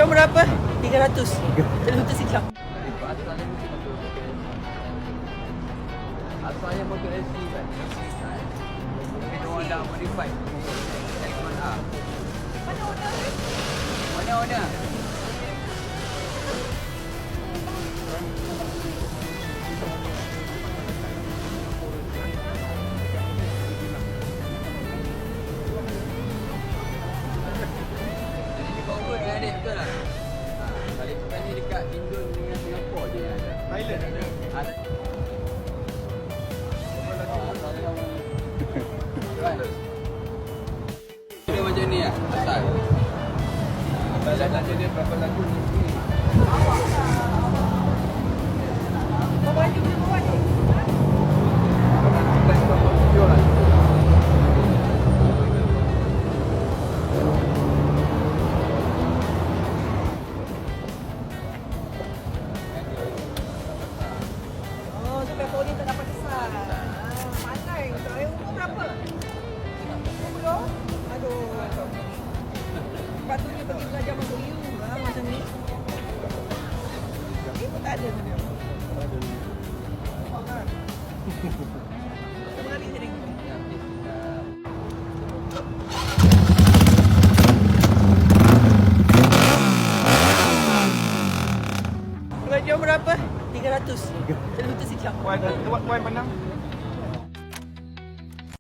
Jom berapa? 300. Terus sejam. Asalnya motor SC kan. Kita orang dah modify. X1R. Mana owner ni? Mana owner? Jadi dekat Ubud dengan adik betul tak? Kali bukan ni dekat Indon dengan Singapura je yang ada. Thailand ada. Ada. Dia macam ni lah, asal. Thailand tanya dia berapa lagu ni. Bawa baju dia bawa ni. Video lah. Oh, sampai poli tak dapat besar. Pandai. Saya umur berapa? Umur? Aduh. Patutnya pergi belajar masuk U macam ni. Ni pun tak ada dia. Kita balik je ni. Jom berapa? 300. Terus sejam. Puan Pandang.